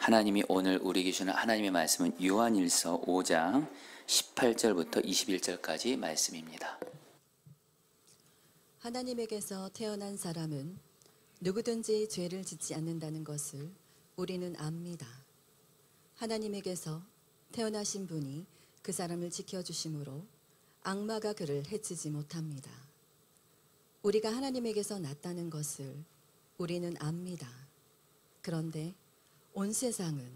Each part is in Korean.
하나님이 오늘 우리에게 주는 하나님의 말씀은 요한일서 5장 18절부터 21절까지 말씀입니다. 하나님에게서 태어난 사람은 누구든지 죄를 짓지 않는다는 것을 우리는 압니다. 하나님에게서 태어나신 분이 그 사람을 지켜주심으로 악마가 그를 해치지 못합니다. 우리가 하나님에게서 났다는 것을 우리는 압니다. 그런데 온 세상은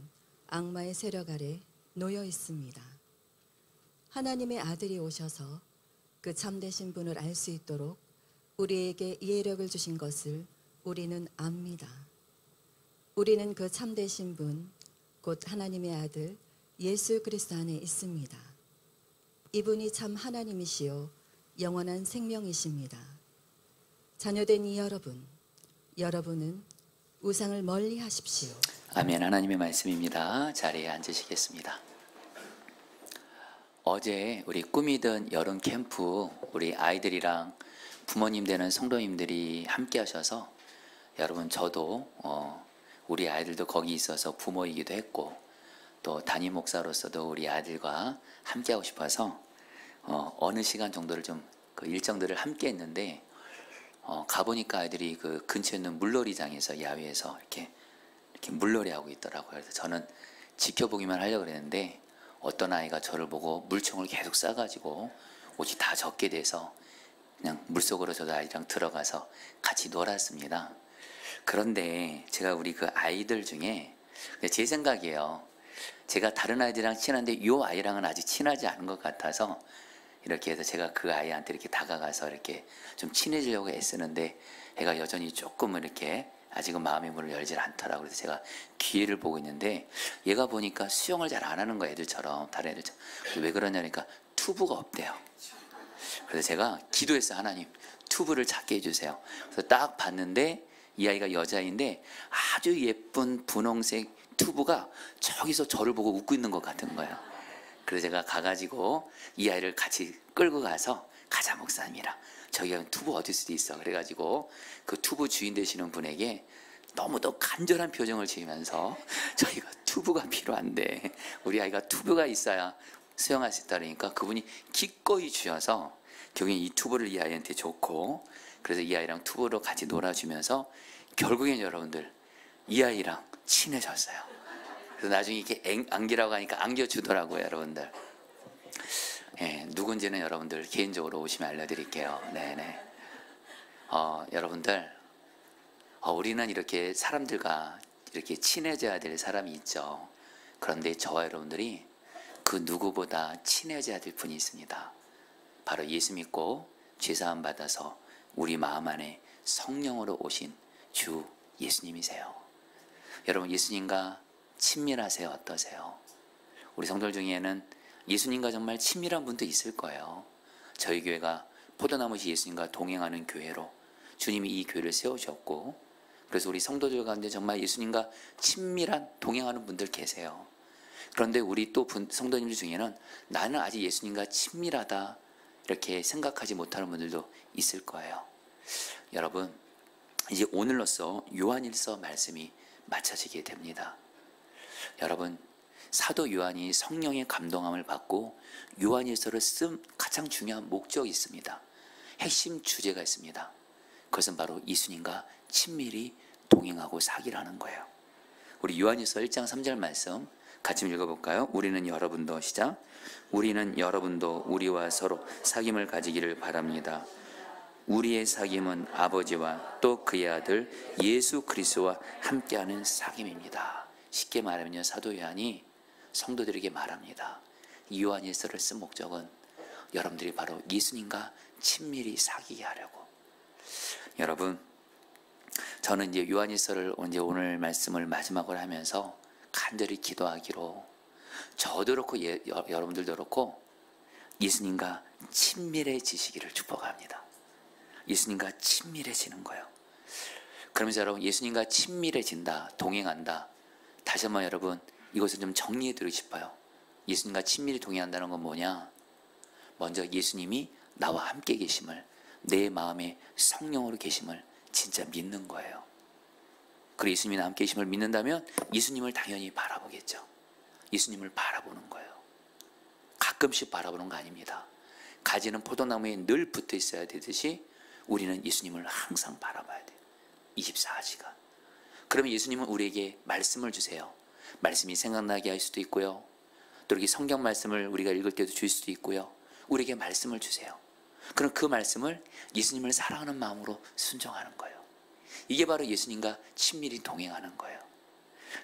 악마의 세력 아래 놓여 있습니다. 하나님의 아들이 오셔서 그 참되신 분을 알 수 있도록 우리에게 이해력을 주신 것을 우리는 압니다. 우리는 그 참되신 분, 곧 하나님의 아들 예수 그리스도 안에 있습니다. 이분이 참 하나님이시요 영원한 생명이십니다. 자녀된 이 여러분은 우상을 멀리 하십시오. 아멘. 하나님의 말씀입니다. 자리에 앉으시겠습니다. 어제 우리 꿈이든 여름 캠프 우리 아이들이랑 부모님 되는 성도님들이 함께 하셔서 여러분 저도 우리 아이들도 거기 있어서 부모이기도 했고 또 담임 목사로서도 우리 아이들과 함께 하고 싶어서 어느 시간 정도를 좀 그 일정들을 함께 했는데 가보니까 아이들이 그 근처에 있는 물놀이장에서 야외에서 이렇게 물놀이 하고 있더라고요. 그래서 저는 지켜보기만 하려고 그랬는데 어떤 아이가 저를 보고 물총을 계속 쏴가지고 옷이 다 젖게 돼서 그냥 물속으로 저도 아이랑 들어가서 같이 놀았습니다. 그런데 제가 우리 그 아이들 중에 제 생각이에요. 제가 다른 아이들이랑 친한데 이 아이랑은 아직 친하지 않은 것 같아서 이렇게 해서 제가 그 아이한테 이렇게 다가가서 이렇게 좀 친해지려고 애쓰는데 애가 여전히 조금 이렇게 아직은 마음의 문을 열질 않더라고요. 그래서 제가 기회를 보고 있는데 얘가 보니까 수영을 잘 안 하는 거야, 애들처럼, 다른 애들처럼. 왜 그러냐니까 튜브가 없대요. 그래서 제가 기도했어요. 하나님, 튜브를 찾게 해주세요. 그래서 딱 봤는데 이 아이가 여자인데 아주 예쁜 분홍색 튜브가 저기서 저를 보고 웃고 있는 것 같은 거예요. 그래서 제가 가가지고 이 아이를 같이 끌고 가서 가자 목사님이랑 저기가 튜브 어디 수도 있어. 그래가지고 그 튜브 주인 되시는 분에게 너무도 간절한 표정을 지으면서 저희가 튜브가 필요한데 우리 아이가 튜브가 있어야 수영할 수 있다 그러니까 그분이 기꺼이 주셔서 결국엔 이 튜브를 이 아이한테 줬고 그래서 이 아이랑 튜브로 같이 놀아주면서 결국엔 여러분들 이 아이랑 친해졌어요. 그래서 나중에 이렇게 안기라고 하니까 안겨주더라고요, 여러분들. 예, 누군지는 여러분들 개인적으로 오시면 알려드릴게요. 네네. 여러분들, 우리는 이렇게 사람들과 이렇게 친해져야 될 사람이 있죠. 그런데 저와 여러분들이 그 누구보다 친해져야 될 분이 있습니다. 바로 예수 믿고 죄사함 받아서 우리 마음 안에 성령으로 오신 주 예수님이세요. 여러분 예수님과 친밀하세요? 어떠세요? 우리 성도들 중에는 예수님과 정말 친밀한 분도 있을 거예요. 저희 교회가 포도나무시 예수님과 동행하는 교회로 주님이 이 교회를 세우셨고 그래서 우리 성도들 가운데 정말 예수님과 친밀한 동행하는 분들 계세요. 그런데 우리 또 성도님들 중에는 나는 아직 예수님과 친밀하다 이렇게 생각하지 못하는 분들도 있을 거예요. 여러분 이제 오늘로써 요한일서 말씀이 마쳐지게 됩니다. 여러분 사도 요한이 성령의 감동함을 받고 요한일서를 쓴 가장 중요한 목적이 있습니다. 핵심 주제가 있습니다. 그것은 바로 예수님과 친밀히 동행하고 사귀라는 거예요. 우리 요한일서 1장 3절 말씀 같이 읽어볼까요? 우리는 여러분도 시작. 우리는 여러분도 우리와 서로 사귐을 가지기를 바랍니다. 우리의 사귐은 아버지와 또 그의 아들 예수 그리스도와 함께하는 사귐입니다. 쉽게 말하면요, 사도 요한이 성도들에게 말합니다. 이 요한일서를 쓴 목적은 여러분들이 바로 예수님과 친밀히 사귀게 하려고. 여러분, 저는 이제 요한일서를 오늘 말씀을 마지막으로 하면서 간절히 기도하기로 저도 그렇고 여러분들도 그렇고 예수님과 친밀해지시기를 축복합니다. 예수님과 친밀해지는 거예요. 그러면서 여러분 예수님과 친밀해진다, 동행한다. 다시 한번 여러분 이것을 좀 정리해 드리고 싶어요. 예수님과 친밀히 동행한다는 건 뭐냐? 먼저 예수님이 나와 함께 계심을, 내 마음에 성령으로 계심을 진짜 믿는 거예요. 그리고 예수님이 함께 계심을 믿는다면 예수님을 당연히 바라보겠죠. 예수님을 바라보는 거예요. 가끔씩 바라보는 거 아닙니다. 가지는 포도나무에 늘 붙어 있어야 되듯이 우리는 예수님을 항상 바라봐야 돼요. 24시간. 그러면 예수님은 우리에게 말씀을 주세요. 말씀이 생각나게 할 수도 있고요. 또 이렇게 성경 말씀을 우리가 읽을 때도 줄 수도 있고요. 우리에게 말씀을 주세요. 그럼 그 말씀을 예수님을 사랑하는 마음으로 순종하는 거예요. 이게 바로 예수님과 친밀히 동행하는 거예요.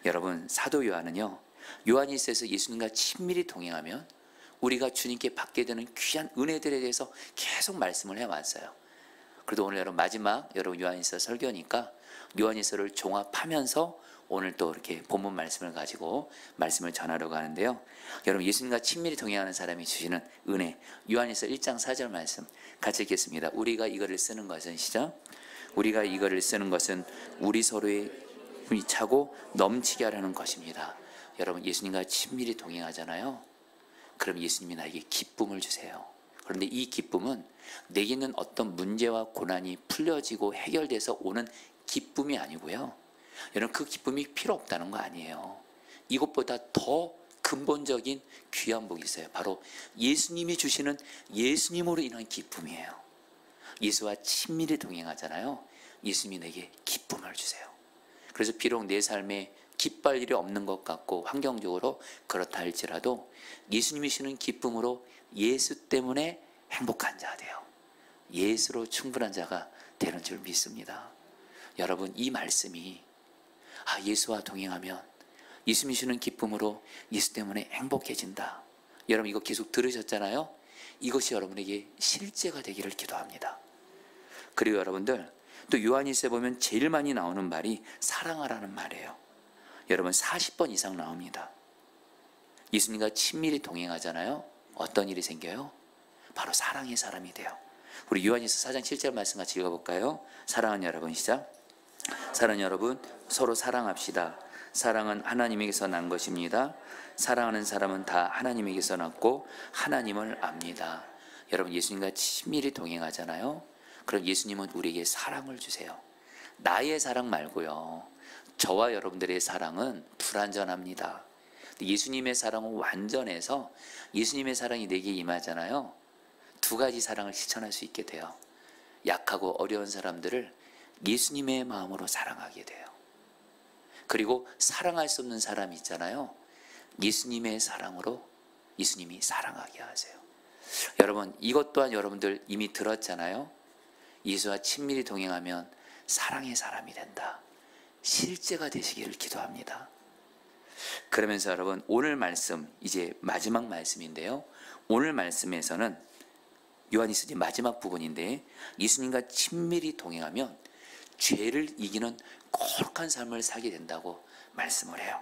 여러분, 사도 요한은요, 요한일서에서 예수님과 친밀히 동행하면 우리가 주님께 받게 되는 귀한 은혜들에 대해서 계속 말씀을 해왔어요. 그래도 오늘 여러분 마지막 요한일서 설교니까 요한일서를 종합하면서 오늘 또 이렇게 본문 말씀을 가지고 말씀을 전하려고 하는데요. 여러분, 예수님과 친밀히 동행하는 사람이 주시는 은혜, 요한일서 1장 4절 말씀 같이 읽겠습니다. 우리가 이거를 쓰는 것은, 시작. 우리가 이거를 쓰는 것은 우리 서로의 힘이 차고 넘치게 하려는 것입니다. 여러분, 예수님과 친밀히 동행하잖아요. 그럼 예수님이 나에게 기쁨을 주세요. 그런데 이 기쁨은 내게 있는 어떤 문제와 고난이 풀려지고 해결돼서 오는 기쁨이 아니고요. 여러분, 그 기쁨이 필요 없다는 거 아니에요. 이것보다 더 근본적인 귀한 복이 있어요. 바로 예수님이 주시는 예수님으로 인한 기쁨이에요. 예수와 친밀히 동행하잖아요. 예수님이 내게 기쁨을 주세요. 그래서 비록 내 삶에 기뻐할 일이 없는 것 같고 환경적으로 그렇다 할지라도 예수님이 주시는 기쁨으로 예수 때문에 행복한 자 돼요. 예수로 충분한 자가 되는 줄 믿습니다. 여러분, 이 말씀이 예수와 동행하면 예수님이 주는 기쁨으로 예수 때문에 행복해진다. 여러분, 이거 계속 들으셨잖아요. 이것이 여러분에게 실제가 되기를 기도합니다. 그리고 여러분들, 또 요한일서에 보면 제일 많이 나오는 말이 사랑하라는 말이에요. 여러분, 40번 이상 나옵니다. 예수님과 친밀히 동행하잖아요. 어떤 일이 생겨요? 바로 사랑의 사람이 돼요. 우리 요한일서 4장 7절 말씀 같이 읽어볼까요? 사랑하는 여러분, 시작. 사랑하는 여러분, 서로 사랑합시다. 사랑은 하나님에게서 난 것입니다. 사랑하는 사람은 다 하나님에게서 났고 하나님을 압니다. 여러분, 예수님과 친밀히 동행하잖아요. 그럼 예수님은 우리에게 사랑을 주세요. 나의 사랑 말고요, 저와 여러분들의 사랑은 불완전합니다. 예수님의 사랑은 완전해서 예수님의 사랑이 내게 임하잖아요. 두 가지 사랑을 실천할 수 있게 돼요. 약하고 어려운 사람들을 예수님의 마음으로 사랑하게 돼요. 그리고 사랑할 수 없는 사람이 있잖아요. 예수님의 사랑으로 예수님이 사랑하게 하세요. 여러분, 이것 또한 여러분들 이미 들었잖아요. 예수와 친밀히 동행하면 사랑의 사람이 된다. 실제가 되시기를 기도합니다. 그러면서 여러분, 오늘 말씀, 이제 마지막 말씀인데요. 오늘 말씀에서는 요한일서 마지막 부분인데 예수님과 친밀히 동행하면 죄를 이기는 거룩한 삶을 살게 된다고 말씀을 해요.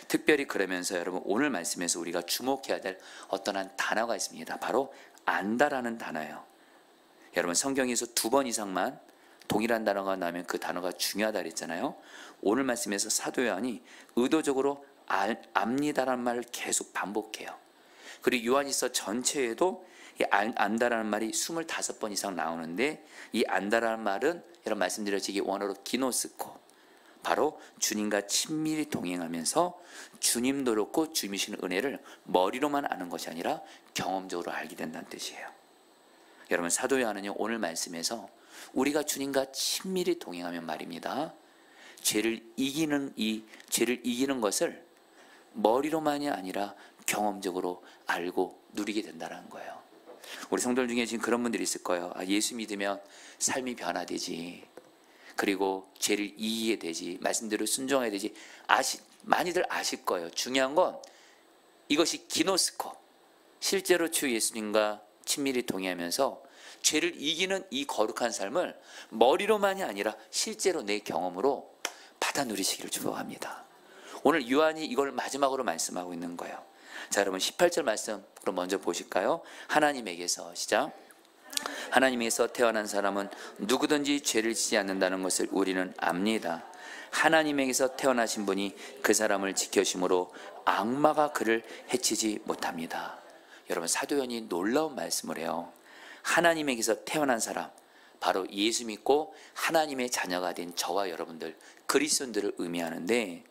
특별히 그러면서 여러분, 오늘 말씀에서 우리가 주목해야 될 어떤 한 단어가 있습니다. 바로 안다라는 단어예요. 여러분, 성경에서 2번 이상만 동일한 단어가 나오면 그 단어가 중요하다 그랬잖아요. 오늘 말씀에서 사도 요한이 의도적으로 압니다라는 말을 계속 반복해요. 그리고 요한일서 전체에도 이 안다라는 말이 25번 이상 나오는데, 이 안다라는 말은 여러분 말씀드렸지기 원어로 기노스코, 바로 주님과 친밀히 동행하면서 주님도 그렇고 주님이 주시는 은혜를 머리로만 아는 것이 아니라 경험적으로 알게 된다는 뜻이에요. 여러분, 사도 요한은요, 오늘 말씀에서 우리가 주님과 친밀히 동행하면 말입니다, 죄를 이기는 것을 머리로만이 아니라 경험적으로 알고 누리게 된다는 거예요. 우리 성도들 중에 지금 그런 분들이 있을 거예요. 예수 믿으면 삶이 변화되지, 그리고 죄를 이기게 되지, 말씀대로 순종해야 되지, 많이들 아실 거예요. 중요한 건 이것이 기노스코, 실제로 주 예수님과 친밀히 동행하면서 죄를 이기는 이 거룩한 삶을 머리로만이 아니라 실제로 내 경험으로 받아 누리시기를 축복합니다. 오늘 요한이 이걸 마지막으로 말씀하고 있는 거예요. 자, 여러분 18절 말씀 그럼 먼저 보실까요? 하나님에게서, 시작. 하나님에게서 태어난 사람은 누구든지 죄를 지지 않는다는 것을 우리는 압니다. 하나님에게서 태어나신 분이 그 사람을 지켜심으로 악마가 그를 해치지 못합니다. 여러분, 사도 요한이 놀라운 말씀을 해요. 하나님에게서 태어난 사람, 바로 예수 믿고 하나님의 자녀가 된 저와 여러분들 그리스도인들을 의미하는데,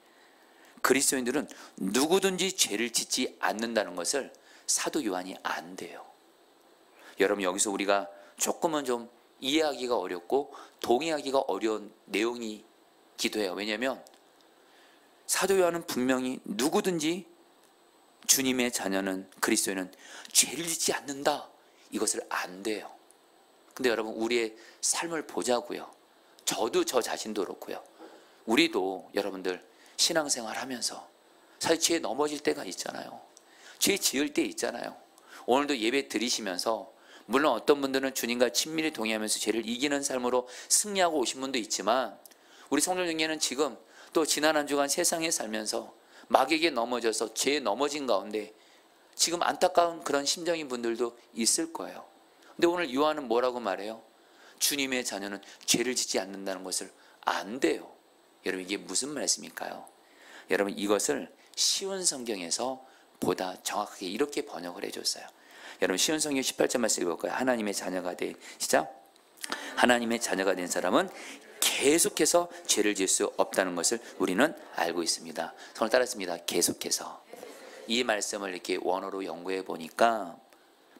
그리스도인들은 누구든지 죄를 짓지 않는다는 것을 사도 요한이 안대요. 여러분, 여기서 우리가 조금은 좀 이해하기가 어렵고 동의하기가 어려운 내용이기도 해요. 왜냐하면 사도 요한은 분명히 누구든지 주님의 자녀는, 그리스도인은 죄를 짓지 않는다, 이것을 안대요. 근데 여러분, 우리의 삶을 보자고요. 저도 저 자신도 그렇고요. 우리도 여러분들 신앙생활 하면서 사실 죄에 넘어질 때가 있잖아요. 죄 지을 때 있잖아요. 오늘도 예배 드리시면서 물론 어떤 분들은 주님과 친밀히 동의하면서 죄를 이기는 삶으로 승리하고 오신 분도 있지만, 우리 성도 중에는 지금 또 지난 한 주간 세상에 살면서 마귀에게 넘어져서 죄에 넘어진 가운데 지금 안타까운 그런 심정인 분들도 있을 거예요. 근데 오늘 요한은 뭐라고 말해요? 주님의 자녀는 죄를 짓지 않는다는 것을 안대요. 여러분, 이게 무슨 말씀일까요? 여러분, 이것을 쉬운 성경에서 보다 정확하게 이렇게 번역을 해줬어요. 여러분, 쉬운 성경 18절 말씀 읽어볼까요? 하나님의 자녀가 된, 시작. 하나님의 자녀가 된 사람은 계속해서 죄를 지을 수 없다는 것을 우리는 알고 있습니다. 손을 따랐습니다. 계속해서. 이 말씀을 이렇게 원어로 연구해 보니까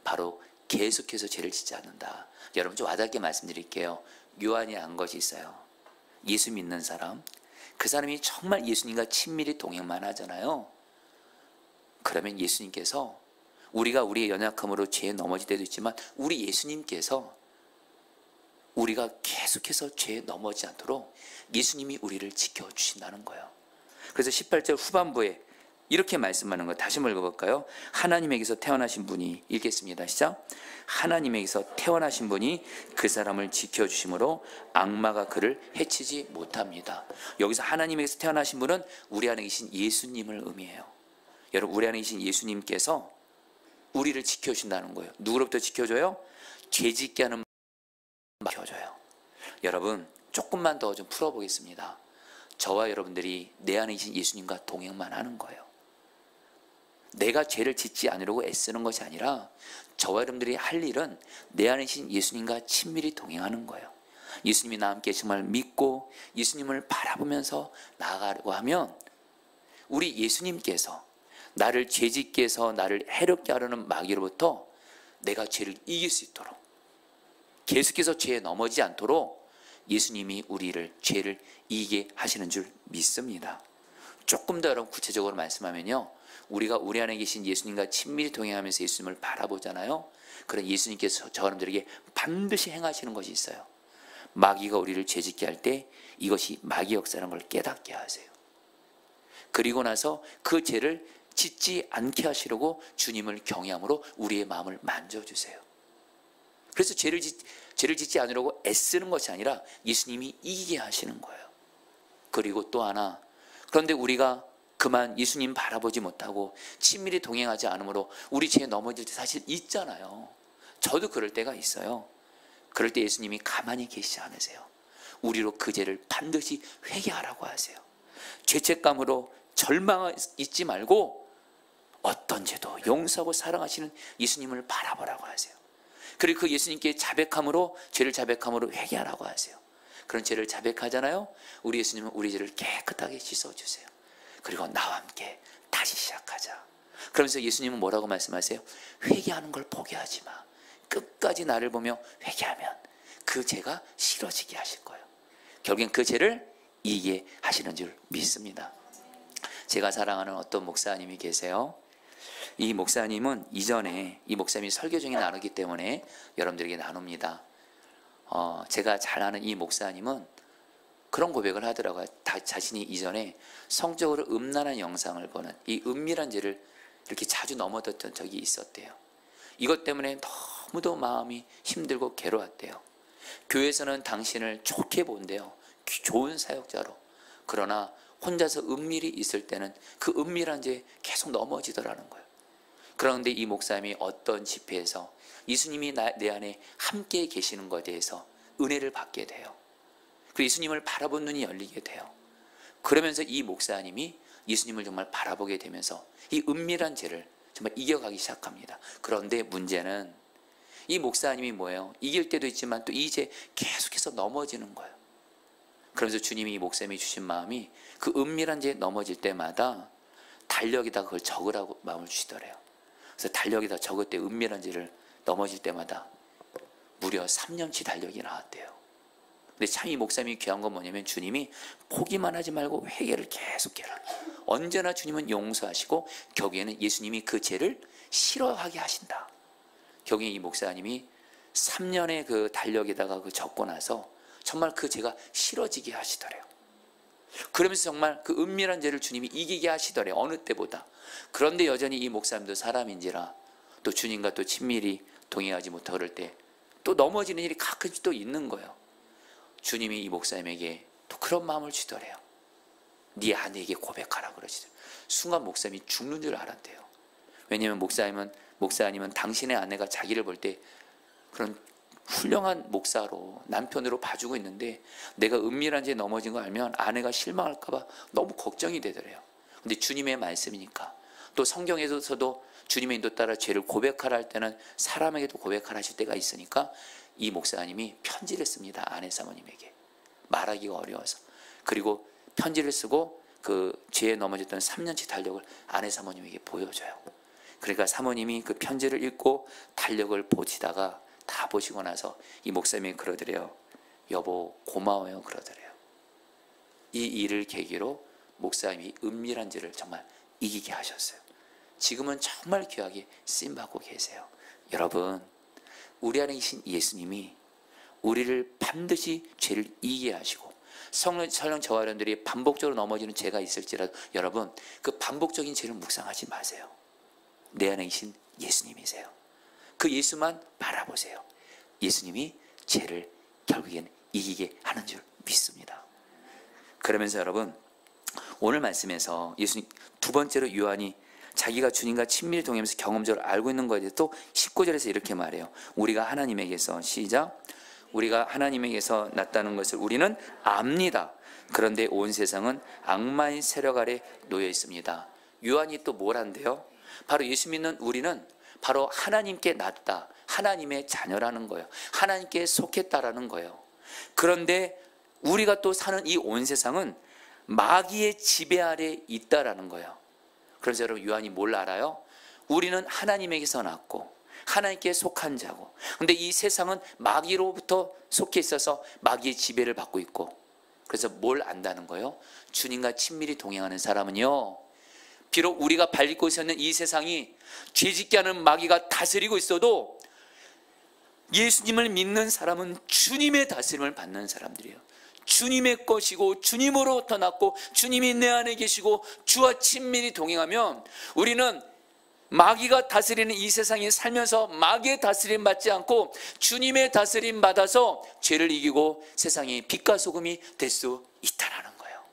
바로 계속해서 죄를 짓지 않는다. 여러분, 좀 와닿게 말씀드릴게요. 요한이 안 것이 있어요. 예수 믿는 사람, 그 사람이 정말 예수님과 친밀히 동행만 하잖아요. 그러면 예수님께서, 우리가 우리의 연약함으로 죄에 넘어질 때도 있지만 우리 예수님께서 우리가 계속해서 죄에 넘어지지 않도록 예수님이 우리를 지켜주신다는 거예요. 그래서 18절 후반부에 이렇게 말씀하는 거 다시 한번 읽어볼까요? 하나님에게서 태어나신 분이, 읽겠습니다. 시작. 하나님에게서 태어나신 분이 그 사람을 지켜주심으로 악마가 그를 해치지 못합니다. 여기서 하나님에게서 태어나신 분은 우리 안에 계신 예수님을 의미해요. 여러분, 우리 안에 계신 예수님께서 우리를 지켜주신다는 거예요. 누구로부터 지켜줘요? 죄짓게 하는 지켜줘요. 여러분, 조금만 더 좀 풀어보겠습니다. 저와 여러분들이 내 안에 계신 예수님과 동행만 하는 거예요. 내가 죄를 짓지 않으려고 애쓰는 것이 아니라 저와 여러분들이 할 일은 내 안에 계신 예수님과 친밀히 동행하는 거예요. 예수님이 나와 함께 정말 믿고 예수님을 바라보면서 나아가려고 하면 우리 예수님께서 나를 죄짓게 해서 나를 해롭게 하려는 마귀로부터 내가 죄를 이길 수 있도록, 계속해서 죄에 넘어지지 않도록 예수님이 우리를 죄를 이기게 하시는 줄 믿습니다. 조금 더 여러분 구체적으로 말씀하면요, 우리가 우리 안에 계신 예수님과 친밀히 동행하면서 예수님을 바라보잖아요. 그런 예수님께서 저 여러분들에게 반드시 행하시는 것이 있어요. 마귀가 우리를 죄짓게 할 때 이것이 마귀 역사라는 걸 깨닫게 하세요. 그리고 나서 그 죄를 짓지 않게 하시려고 주님을 경외함으로 우리의 마음을 만져주세요. 그래서 죄를 짓지 않으려고 애쓰는 것이 아니라 예수님이 이기게 하시는 거예요. 그리고 또 하나, 그런데 우리가 그만 예수님 바라보지 못하고 친밀히 동행하지 않으므로 우리 죄에 넘어질 때 사실 있잖아요. 저도 그럴 때가 있어요. 그럴 때 예수님이 가만히 계시지 않으세요. 우리로 그 죄를 반드시 회개하라고 하세요. 죄책감으로 절망 잊지 말고 어떤 죄도 용서하고 사랑하시는 예수님을 바라보라고 하세요. 그리고 그 예수님께 자백함으로, 죄를 자백함으로 회개하라고 하세요. 그런 죄를 자백하잖아요. 우리 예수님은 우리 죄를 깨끗하게 씻어주세요. 그리고 나와 함께 다시 시작하자. 그러면서 예수님은 뭐라고 말씀하세요? 회개하는 걸 포기하지 마. 끝까지 나를 보며 회개하면 그 죄가 싫어지게 하실 거예요. 결국엔 그 죄를 이기게 하시는 줄 믿습니다. 제가 사랑하는 어떤 목사님이 계세요. 이 목사님은 이전에, 이 목사님이 설교 중에 나누기 때문에 여러분들에게 나눕니다. 제가 잘 아는 이 목사님은 그런 고백을 하더라고요. 자신이 이전에 성적으로 음란한 영상을 보는 이 은밀한 죄를 이렇게 자주 넘어졌던 적이 있었대요. 이것 때문에 너무도 마음이 힘들고 괴로웠대요. 교회에서는 당신을 좋게 본대요. 좋은 사역자로. 그러나 혼자서 은밀히 있을 때는 그 은밀한 죄에 계속 넘어지더라는 거예요. 그런데 이 목사님이 어떤 집회에서 예수님이 내 안에 함께 계시는 것에 대해서 은혜를 받게 돼요. 그리고 예수님을 바라본 눈이 열리게 돼요. 그러면서 이 목사님이 예수님을 정말 바라보게 되면서 이 은밀한 죄를 정말 이겨가기 시작합니다. 그런데 문제는 이 목사님이 뭐예요? 이길 때도 있지만 또 이제 계속해서 넘어지는 거예요. 그러면서 주님이 이 목사님이 주신 마음이 그 은밀한 죄에 넘어질 때마다 달력에다 그걸 적으라고 마음을 주시더래요. 그래서 달력에다 적을 때 은밀한 죄를 넘어질 때마다 무려 3년치 달력이 나왔대요. 근데 참 이 목사님이 귀한 건 뭐냐면 주님이 포기만 하지 말고 회개를 계속해라. 언제나 주님은 용서하시고 결국에는 예수님이 그 죄를 싫어하게 하신다. 결국에 이 목사님이 3년의 그 달력에다가 그 적고 나서 정말 그 죄가 싫어지게 하시더래요. 그러면서 정말 그 은밀한 죄를 주님이 이기게 하시더래요. 어느 때보다. 그런데 여전히 이 목사님도 사람인지라 또 주님과 또 친밀히 동행하지 못하고 그럴 때 또 넘어지는 일이 가끔씩 또 있는 거예요. 주님이 이 목사님에게 또 그런 마음을 주더래요. 네 아내에게 고백하라 그러시더래요. 순간 목사님이 죽는 줄 알았대요. 왜냐하면 목사님은 당신의 아내가 자기를 볼 때 그런 훌륭한 목사로 남편으로 봐주고 있는데 내가 은밀한 죄에 넘어진 거 알면 아내가 실망할까 봐 너무 걱정이 되더래요. 근데 주님의 말씀이니까 또 성경에서도 주님의 인도 따라 죄를 고백하라 할 때는 사람에게도 고백하라 하실 때가 있으니까 이 목사님이 편지를 씁니다. 아내 사모님에게. 말하기가 어려워서. 그리고 편지를 쓰고 그 죄에 넘어졌던 3년치 달력을 아내 사모님에게 보여줘요. 그러니까 사모님이 그 편지를 읽고 달력을 보시다가 다 보시고 나서 이 목사님이 그러더래요. 여보 고마워요 그러더래요. 이 일을 계기로 목사님이 은밀한 죄를 정말 이기게 하셨어요. 지금은 정말 귀하게 쓰임받고 계세요. 여러분 우리 안에 계신 예수님이 우리를 반드시 죄를 이기게 하시고 설령 저와 여러분들이 반복적으로 넘어지는 죄가 있을지라도 여러분 그 반복적인 죄를 묵상하지 마세요. 내 안에 계신 예수님이세요. 그 예수만 바라보세요. 예수님이 죄를 결국엔 이기게 하는 줄 믿습니다. 그러면서 여러분 오늘 말씀에서 예수님 두 번째로 요한이 자기가 주님과 친밀히 동행하면서 경험적으로 알고 있는 것에 대해서 또 19절에서 이렇게 말해요. 우리가 하나님에게서 시작 우리가 하나님에게서 났다는 것을 우리는 압니다. 그런데 온 세상은 악마의 세력 아래 놓여 있습니다. 요한이 또 뭘 한대요? 바로 예수 믿는 우리는 바로 하나님께 났다. 하나님의 자녀라는 거예요. 하나님께 속했다라는 거예요. 그런데 우리가 또 사는 이 온 세상은 마귀의 지배 아래 있다라는 거예요. 그래서 여러분 요한이 뭘 알아요? 우리는 하나님에게서 났고 하나님께 속한 자고 근데 이 세상은 마귀로부터 속해 있어서 마귀의 지배를 받고 있고 그래서 뭘 안다는 거예요? 주님과 친밀히 동행하는 사람은요 비록 우리가 밟고 있는 이 세상이 죄짓게 하는 마귀가 다스리고 있어도 예수님을 믿는 사람은 주님의 다스림을 받는 사람들이에요. 주님의 것이고 주님으로부터 났고 주님이 내 안에 계시고 주와 친밀히 동행하면 우리는 마귀가 다스리는 이 세상에 살면서 마귀의 다스림 받지 않고 주님의 다스림 받아서 죄를 이기고 세상의 빛과 소금이 될 수 있다는 거예요.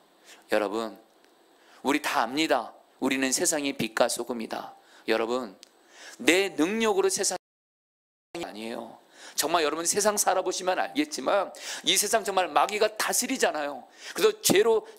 여러분 우리 다 압니다. 우리는 세상의 빛과 소금이다. 여러분 내 능력으로 세상이 아니에요. 정말 여러분 세상 살아보시면 알겠지만 이 세상 정말 마귀가 다스리잖아요. 그래서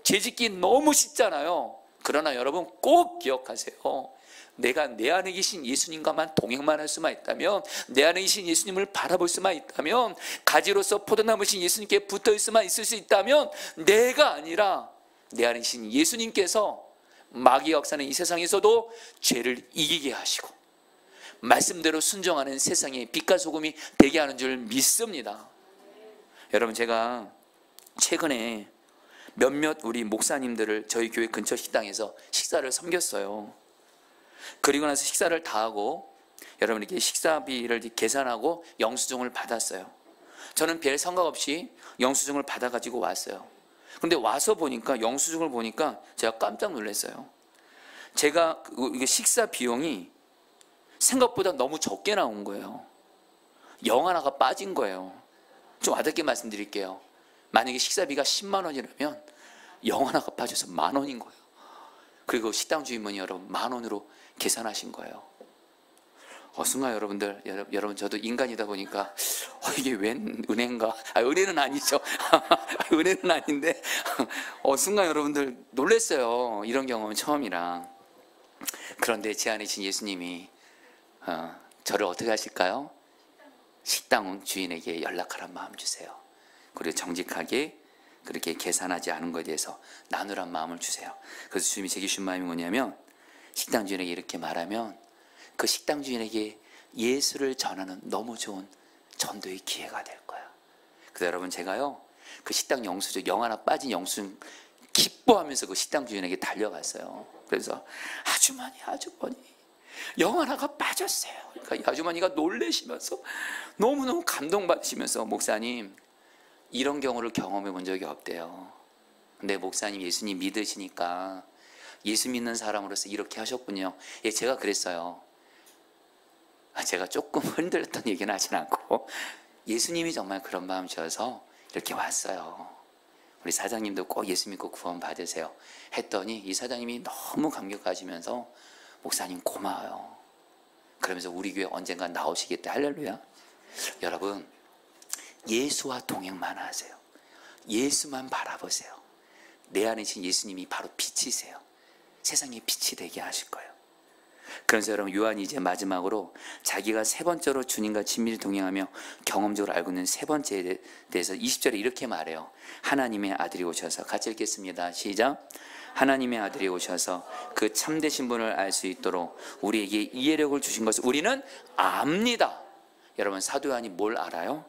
죄짓기 너무 쉽잖아요. 그러나 여러분 꼭 기억하세요. 내가 내 안에 계신 예수님과만 동행만 할 수만 있다면 내 안에 계신 예수님을 바라볼 수만 있다면 가지로서 포도나무신 예수님께 붙어 있을 수 있다면 내가 아니라 내 안에 계신 예수님께서 마귀 역사는 이 세상에서도 죄를 이기게 하시고 말씀대로 순종하는 세상의 빛과 소금이 되게 하는 줄 믿습니다. 여러분 제가 최근에 몇몇 우리 목사님들을 저희 교회 근처 식당에서 식사를 섬겼어요. 그리고 나서 식사를 다 하고 여러분 이렇게 식사비를 계산하고 영수증을 받았어요. 저는 별 생각 없이 영수증을 받아가지고 왔어요. 근데 와서 보니까 영수증을 보니까 제가 깜짝 놀랐어요. 제가 이게 식사 비용이 생각보다 너무 적게 나온 거예요. 0 하나가 빠진 거예요. 좀 와닿게 말씀드릴게요. 만약에 식사비가 10만 원이라면 0 하나가 빠져서 10,000원인 거예요. 그리고 식당 주인분이 여러분 10,000원으로 계산하신 거예요. 순간 여러분 저도 인간이다 보니까 이게 웬 은혜인가? 은혜는 아니죠. 은혜는 아닌데 순간 여러분들 놀랐어요. 이런 경험은 처음이라. 그런데 제 안에 계신 예수님이 저를 어떻게 하실까요? 식당 주인에게 연락하란 마음 주세요. 그리고 정직하게 그렇게 계산하지 않은 것에 대해서 나누란 마음을 주세요. 그래서 주님이 제게 주신 마음이 뭐냐면, 식당 주인에게 이렇게 말하면 그 식당 주인에게 예수를 전하는 너무 좋은 전도의 기회가 될 거야. 그래서 여러분, 제가요 그 식당 영수증, 영 하나 빠진 영수증 기뻐하면서 그 식당 주인에게 달려갔어요. 그래서 아주머니 영 하나가 빠졌어요. 그러니까 이 아주머니가 놀라시면서 너무너무 감동받으시면서, 목사님 이런 경우를 경험해 본 적이 없대요. 근데 목사님 예수님 믿으시니까 예수 믿는 사람으로서 이렇게 하셨군요. 예, 제가 그랬어요. 제가 조금 흔들렸던 얘기는 하진 않고, 예수님이 정말 그런 마음 주셔서 이렇게 왔어요. 우리 사장님도 꼭 예수 믿고 구원 받으세요 했더니 이 사장님이 너무 감격하시면서, 목사님 고마워요. 그러면서 우리 교회 언젠가 나오시겠대. 할렐루야. 여러분, 예수와 동행만 하세요. 예수만 바라보세요. 내 안에 계신 예수님이 바로 빛이세요. 세상에 빛이 되게 하실 거예요. 그래서 여러분, 요한이 이제 마지막으로 자기가 세 번째로 주님과 친밀히 동행하며 경험적으로 알고 있는 세 번째에 대해서 20절에 이렇게 말해요. 하나님의 아들이 오셔서, 같이 읽겠습니다. 시작. 하나님의 아들이 오셔서 그 참되신 분을 알 수 있도록 우리에게 이해력을 주신 것을 우리는 압니다. 여러분, 사도 요한이 뭘 알아요?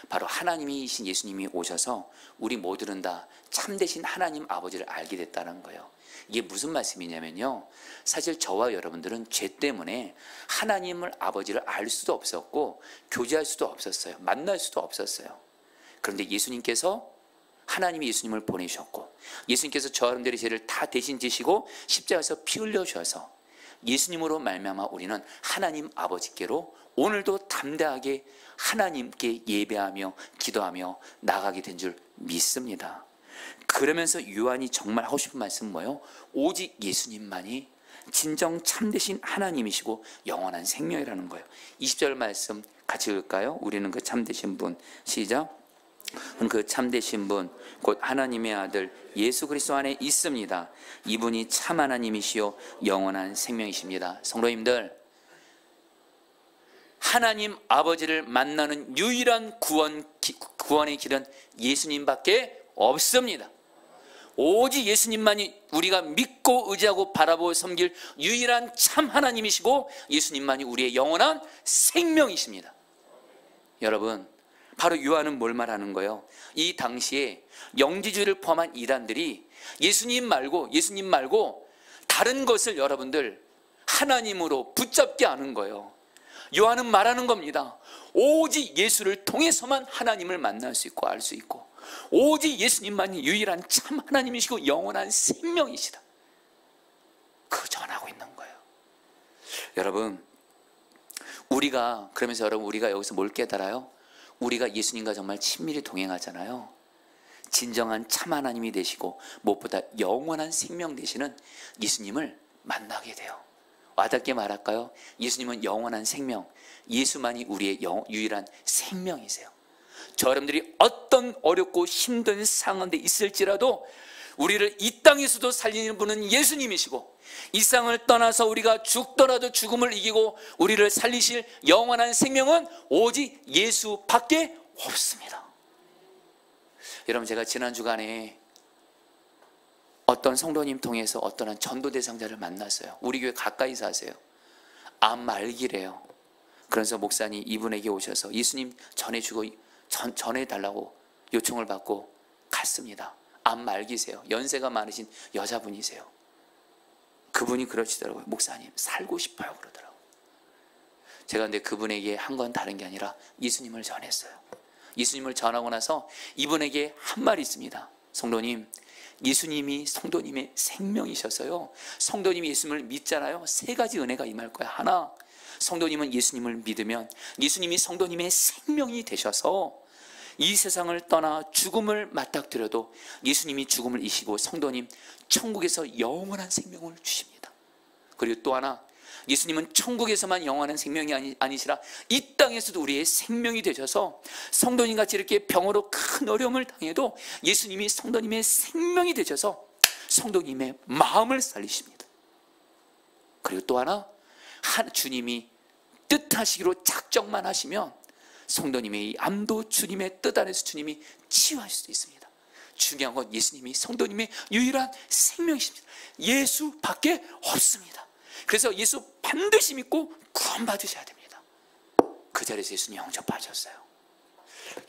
바로 하나님이신 예수님이 오셔서 우리 모두는 다 참되신 하나님 아버지를 알게 됐다는 거예요. 이게 무슨 말씀이냐면요, 사실 저와 여러분들은 죄 때문에 하나님을 아버지를 알 수도 없었고 교제할 수도 없었어요. 만날 수도 없었어요. 그런데 예수님께서, 하나님이 예수님을 보내셨고, 예수님께서 저 여러분들의 죄를 다 대신 지시고 십자가에서 피 흘려 주셔서 예수님으로 말미암아 우리는 하나님 아버지께로 오늘도 담대하게 하나님께 예배하며 기도하며 나가게 된 줄 믿습니다. 그러면서 요한이 정말 하고 싶은 말씀은 뭐예요? 오직 예수님만이 진정 참되신 하나님이시고 영원한 생명이라는 거예요. 20절 말씀 같이 읽을까요? 우리는 그 참되신 분, 시작. 그 참되신 분 곧 하나님의 아들 예수 그리스도 안에 있습니다. 이분이 참 하나님이시요 영원한 생명이십니다. 성도님들, 하나님 아버지를 만나는 유일한 구원의 길은 예수님밖에 없습니다. 오직 예수님만이 우리가 믿고 의지하고 바라보고 섬길 유일한 참 하나님이시고, 예수님만이 우리의 영원한 생명이십니다. 여러분, 바로 요한은 뭘 말하는 거예요? 이 당시에 영지주의를 포함한 이단들이 예수님 말고 다른 것을 여러분들 하나님으로 붙잡게 하는 거예요. 요한은 말하는 겁니다. 오직 예수를 통해서만 하나님을 만날 수 있고 알 수 있고, 오직 예수님만이 유일한 참 하나님이시고 영원한 생명이시다. 그거 전하고 있는 거예요. 여러분, 그러면서 우리가 여기서 뭘 깨달아요? 우리가 예수님과 정말 친밀히 동행하잖아요. 진정한 참 하나님이 되시고 무엇보다 영원한 생명 되시는 예수님을 만나게 돼요. 와닿게 말할까요? 예수님은 영원한 생명, 예수만이 우리의 유일한 생명이세요. 저 여러분들이 어떤 어렵고 힘든 상황에 있을지라도 우리를 이 땅에서도 살리는 분은 예수님이시고, 이 땅을 떠나서 우리가 죽더라도 죽음을 이기고 우리를 살리실 영원한 생명은 오직 예수밖에 없습니다. 여러분, 제가 지난 주간에 어떤 성도님 통해서 어떤 한 전도 대상자를 만났어요. 우리 교회 가까이 사세요. 암 말기래요. 그래서 목사님 이분에게 오셔서 예수님 전해달라고 요청을 받고 갔습니다. 암 말기세요. 연세가 많으신 여자분이세요. 그분이 그러시더라고요. 목사님 살고 싶어요 그러더라고요. 제가 근데 그분에게 한 건 다른 게 아니라 예수님을 전했어요. 예수님을 전하고 나서 이분에게 한 말이 있습니다. 성도님, 예수님이 성도님의 생명이셔서요, 성도님이 예수님을 믿잖아요, 세 가지 은혜가 임할 거야. 하나, 성도님은 예수님을 믿으면 예수님이 성도님의 생명이 되셔서 이 세상을 떠나 죽음을 맞닥뜨려도 예수님이 죽음을 이기시고 성도님 천국에서 영원한 생명을 주십니다. 그리고 또 하나, 예수님은 천국에서만 영원한 생명이 아니시라 이 땅에서도 우리의 생명이 되셔서 성도님같이 이렇게 병으로 큰 어려움을 당해도 예수님이 성도님의 생명이 되셔서 성도님의 마음을 살리십니다. 그리고 또 하나, 주님이 뜻하시기로 작정만 하시면 성도님의 이 암도 주님의 뜻 안에서 주님이 치유하실 수도 있습니다. 중요한 건 예수님이 성도님의 유일한 생명이십니다. 예수밖에 없습니다. 그래서 예수 반드시 믿고 구원받으셔야 됩니다. 그 자리에서 예수님 영접하셨어요.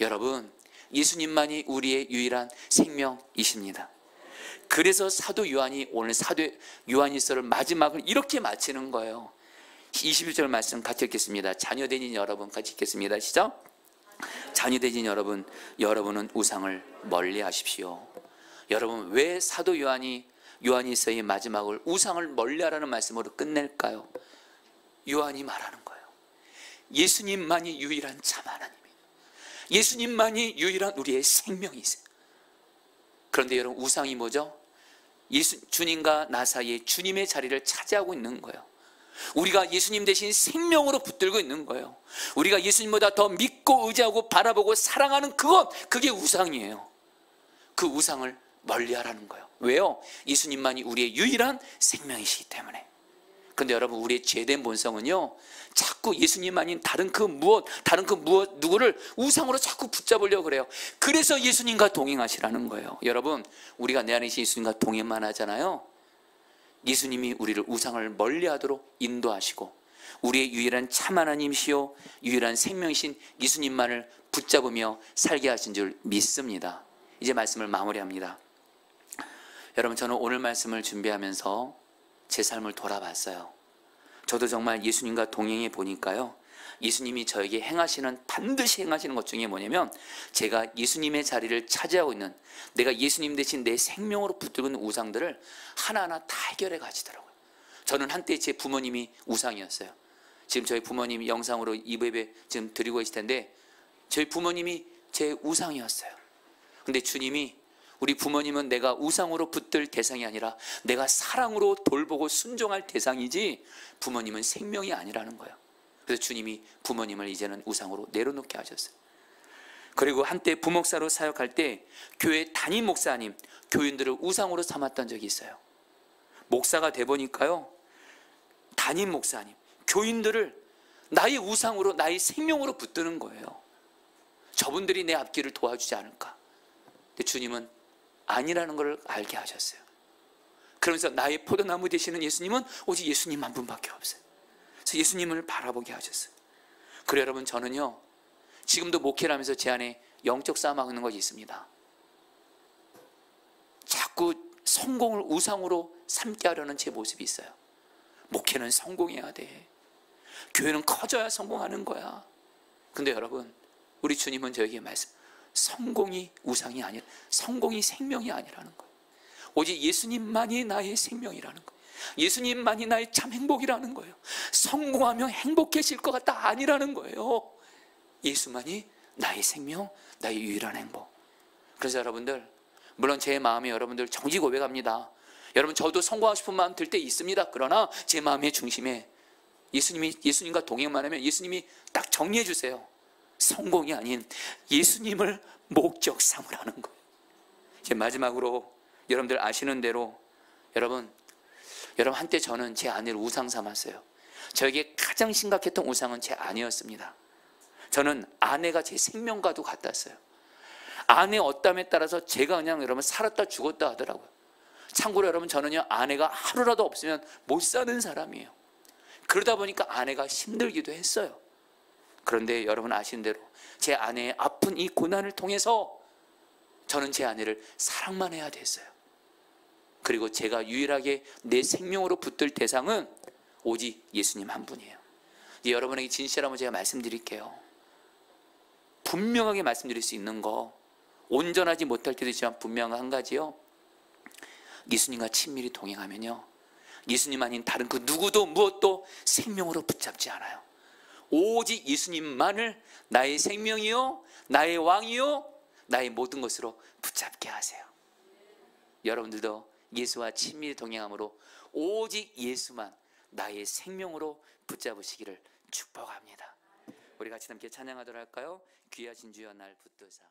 여러분, 예수님만이 우리의 유일한 생명이십니다. 그래서 사도 요한이 오늘 사도 요한일서를 마지막을 이렇게 마치는 거예요. 21절 말씀 같이 읽겠습니다. 자녀되신 여러분 같이 읽겠습니다. 시작. 자녀되신 여러분, 여러분은 우상을 멀리하십시오. 여러분, 왜 사도 요한이 요한일서의 마지막을 우상을 멀리하라는 말씀으로 끝낼까요? 요한이 말하는 거예요. 예수님만이 유일한 참 하나님이에요. 예수님만이 유일한 우리의 생명이세요. 그런데 여러분, 우상이 뭐죠? 주님과 나 사이에 주님의 자리를 차지하고 있는 거예요. 우리가 예수님 대신 생명으로 붙들고 있는 거예요. 우리가 예수님보다 더 믿고 의지하고 바라보고 사랑하는 그게 우상이에요. 그 우상을 멀리하라는 거예요. 왜요? 예수님만이 우리의 유일한 생명이시기 때문에. 그런데 여러분, 우리의 죄된 본성은요, 자꾸 예수님 아닌 다른 그 무엇 누구를 우상으로 자꾸 붙잡으려고 그래요. 그래서 예수님과 동행하시라는 거예요. 여러분, 우리가 내 안에 계신 예수님과 동행만 하잖아요. 예수님이 우리를 우상을 멀리하도록 인도하시고 우리의 유일한 참 하나님이시요 유일한 생명이신 예수님만을 붙잡으며 살게 하신 줄 믿습니다. 이제 말씀을 마무리합니다. 여러분, 저는 오늘 말씀을 준비하면서 제 삶을 돌아봤어요. 저도 정말 예수님과 동행해 보니까요, 예수님이 저에게 반드시 행하시는 것 중에 뭐냐면, 제가 예수님의 자리를 차지하고 있는, 내가 예수님 대신 내 생명으로 붙들고 있는 우상들을 하나하나 다 해결해 가시더라고요. 저는 한때 제 부모님이 우상이었어요. 지금 저희 부모님이 영상으로 이브예배 지금 드리고 계실 텐데, 저희 부모님이 제 우상이었어요. 근데 주님이, 우리 부모님은 내가 우상으로 붙들 대상이 아니라 내가 사랑으로 돌보고 순종할 대상이지 부모님은 생명이 아니라는 거예요. 그래서 주님이 부모님을 이제는 우상으로 내려놓게 하셨어요. 그리고 한때 부목사로 사역할 때 교회 담임 목사님, 교인들을 우상으로 삼았던 적이 있어요. 목사가 돼 보니까요, 담임 목사님, 교인들을 나의 우상으로, 나의 생명으로 붙드는 거예요. 저분들이 내 앞길을 도와주지 않을까. 근데 주님은 아니라는 걸 알게 하셨어요. 그러면서 나의 포도나무 되시는 예수님은 오직 예수님 한 분밖에 없어요. 그래서 예수님을 바라보게 하셨어요. 그래 여러분, 저는요, 지금도 목회를 하면서 제 안에 영적 싸움하고 있는 것이 있습니다. 자꾸 성공을 우상으로 삼게 하려는 제 모습이 있어요. 목회는 성공해야 돼. 교회는 커져야 성공하는 거야. 근데 여러분, 우리 주님은 저에게 성공이 우상이 아니라, 성공이 생명이 아니라는 거예요. 오직 예수님만이 나의 생명이라는 거예요. 예수님만이 나의 참 행복이라는 거예요. 성공하면 행복해질 것 같다, 아니라는 거예요. 예수만이 나의 생명, 나의 유일한 행복. 그래서 여러분들, 물론 제 마음에 여러분들 정직 고백합니다. 여러분, 저도 성공하고 싶은 마음 들 때 있습니다. 그러나 제 마음의 중심에 예수님과 동행만 하면 예수님이 딱 정리해 주세요. 성공이 아닌 예수님을 목적 삼으라는 거예요. 이제 마지막으로 여러분들 아시는 대로, 여러분 한때 저는 제 아내를 우상 삼았어요. 저에게 가장 심각했던 우상은 제 아내였습니다. 저는 아내가 제 생명과도 같았어요. 아내 어담에 따라서 제가 그냥 여러분 살았다 죽었다 하더라고요. 참고로 여러분, 저는요, 아내가 하루라도 없으면 못 사는 사람이에요. 그러다 보니까 아내가 힘들기도 했어요. 그런데 여러분 아시는 대로 제 아내의 아픈 이 고난을 통해서 저는 제 아내를 사랑만 해야 됐어요. 그리고 제가 유일하게 내 생명으로 붙들 대상은 오직 예수님 한 분이에요. 이제 여러분에게 진실함을 제가 말씀드릴게요. 분명하게 말씀드릴 수 있는 거, 온전하지 못할 때도 있지만 분명한 한 가지요, 예수님과 친밀히 동행하면요, 예수님 아닌 다른 그 누구도 무엇도 생명으로 붙잡지 않아요. 오직 예수님만을 나의 생명이요, 나의 왕이요, 나의 모든 것으로 붙잡게 하세요. 여러분들도 예수와 친밀히 동행함으로 오직 예수만 나의 생명으로 붙잡으시기를 축복합니다. 우리 같이 함께 찬양하도록 할까요? 귀하신 주여 날 붙드사.